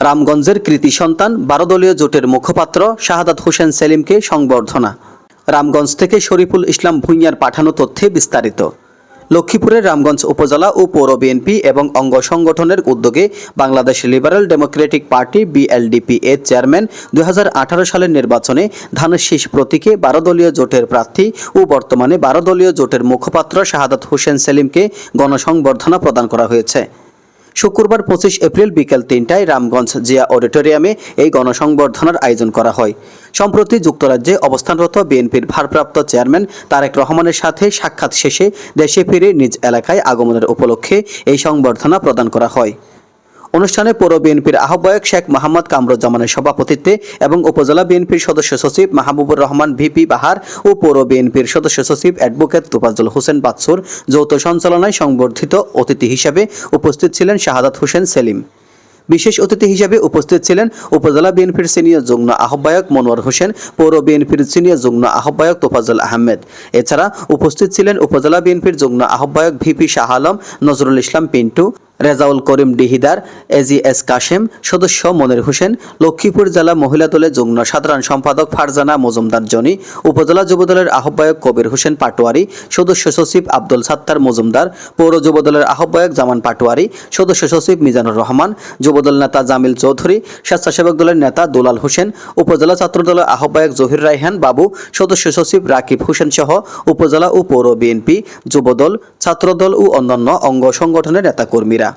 রামগঞ্জের কৃতি সন্তান 12 দলীয় জোটের মুখপাত্র শাহাদাত হোসেন সেলিমকে সংবর্ধনা। রামগঞ্জ থেকে শরীফুল ইসলাম ভূঁইয়ার পাঠানো তথ্যে বিস্তারিত। লক্ষ্মীপুরের রামগঞ্জ উপজেলা ও পৌর বিএনপি এবং অঙ্গ সংগঠনের উদ্যোগে বাংলাদেশ লিবারেল ডেমোক্রেটিক পার্টি বিএলডিপি এর চেয়ারম্যান 2018 সালের নির্বাচনে ধানের শীষ প্রতীকে 12 দলীয় জোটের প্রার্থী ও বর্তমানে 12 দলীয় জোটের মুখপাত্র শাহাদাত হোসেন সেলিমকে গণসংবর্ধনা প্রদান করা হয়েছে। শুক্রবার 25 এপ্রিল বিকেল 3টায় রামগঞ্জ জিয়া অডিটোরিয়ামে এই গণসংবর্ধনার আয়োজন করা হয়। সম্প্রতি যুক্তরাজ্যে অবস্থানরত বিএনপির ভারপ্রাপ্ত চেয়ারম্যান তারেক রহমানের সাথে সাক্ষাৎ শেষে দেশে ফিরে নিজ এলাকায় আগমনের উপলক্ষে এই সংবর্ধনা প্রদান করা হয়। অনুষ্ঠানে পৌর বিএনপির আহ্বায়ক শেখ মোহাম্মদ কামরুজ্জামানের সভাপতিত্বে এবং উপজেলা বিএনপির সদস্য সচিব মাহবুবুর রহমান ভিপি বাহার ও পৌর বিএনপির সদস্য সচিব অ্যাডভোকেট তোফাজ্জল হোসেন বাদসুর যৌথ সঞ্চালনায় সংবর্ধিত অতিথি হিসেবে উপস্থিত ছিলেন শাহাদাত হোসেন সেলিম। বিশেষ অতিথি হিসেবে উপস্থিত ছিলেন উপজেলা বিএনপির সিনিয়র যুগ্ম আহ্বায়ক মনোয়ার হোসেন, পৌর বিএনপির সিনিয়র যুগ্ম আহ্বায়ক তোফাজ্জল আহমেদ। এছাড়া উপস্থিত ছিলেন উপজেলা বিএনপির যুগ্ম আহ্বায়ক ভিপি শাহ আলম, নজরুল ইসলাম পিন্টু, রেজাউল করিম ডিহিদার, এজিএস কাশেম, সদস্য মনির হোসেন, লক্ষ্মীপুর জেলা মহিলা দলের যুগ্ম সাধারণ সম্পাদক ফারজানা মজুমদার জনি, উপজেলা যুবদলের আহ্বায়ক কবির হোসেন পাটোয়ারি, সদস্য সচিব আব্দুল সাত্তার মজুমদার, পৌর যুবদলের আহ্বায়ক জামান পাটোয়ারি, সদস্য সচিব মিজানুর রহমান, যুবদল নেতা জামিল চৌধুরী, স্বেচ্ছাসেবক দলের নেতা দুলাল হোসেন, উপজেলা ছাত্রদলের আহ্বায়ক জহির রায়হান বাবু, সদস্য সচিব রাকিব হোসেন সহ উপজেলা ও পৌর বিএনপি, যুবদল, ছাত্রদল ও অন্যান্য অঙ্গ সংগঠনের নেতাকর্মীরা।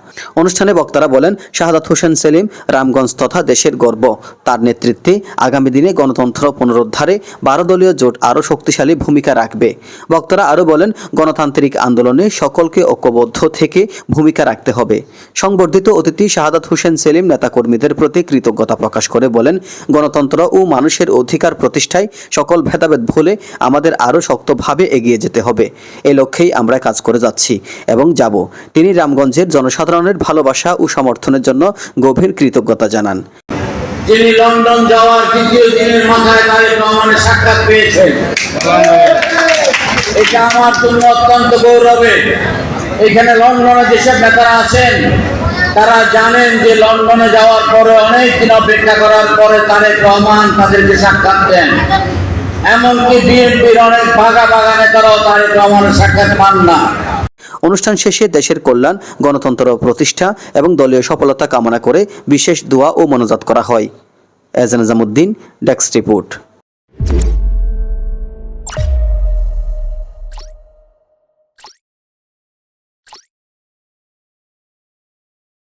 অনুষ্ঠানে বক্তারা বলেন, শাহাদাত হোসেন সেলিম রামগঞ্জ তথা দেশের গর্ব। তার নেতৃত্বে আগামী দিনে গণতন্ত্র পুনরুদ্ধারে 12 দলীয় জোট আরও শক্তিশালী ভূমিকা রাখবে। বক্তারা আরও বলেন, গণতান্ত্রিক আন্দোলনে সকলকে ঐক্যবদ্ধ থেকে ভূমিকা রাখতে হবে। সংবর্ধিত অতিথি শাহাদাত হোসেন সেলিম নেতাকর্মীদের প্রতি কৃতজ্ঞতা প্রকাশ করে বলেন, গণতন্ত্র ও মানুষের অধিকার প্রতিষ্ঠায় সকল ভেদাভেদ ভুলে আমাদের আরও শক্তভাবে এগিয়ে যেতে হবে। এই লক্ষ্যেই আমরা কাজ করে যাচ্ছি এবং যাব। তিনি রামগঞ্জের জনসাধারণের ভালোবাসা ও সমর্থনের জন্য গভীর কৃতজ্ঞতা জানান। যিনি লন্ডন যাওয়ার দ্বিতীয় দিনের মাথায় তারেক রহমানের সাক্ষাৎ পেয়েছেন, এটা আমার জন্য অত্যন্ত গৌরবের। এখানে লন্ডনে যেসব নেতারা আছেন তারা জানেন যে লন্ডনে যাওয়ার পরে অনেক দিন অপেক্ষা করার পরে তারেক রহমান তাদেরকে সাক্ষাৎ দেন। এমনকি বিএনপির অনেক ভাগা নেতারাও তারেক রহমানের সাক্ষাৎ পান না। অনুষ্ঠান শেষে দেশের কল্যাণ, গণতন্ত্র প্রতিষ্ঠা এবং দলীয় সফলতা কামনা করে বিশেষ দোয়া ও মোনাজাত করা হয়। এজান নিজামুদ্দিন, ডেস্ক রিপোর্ট।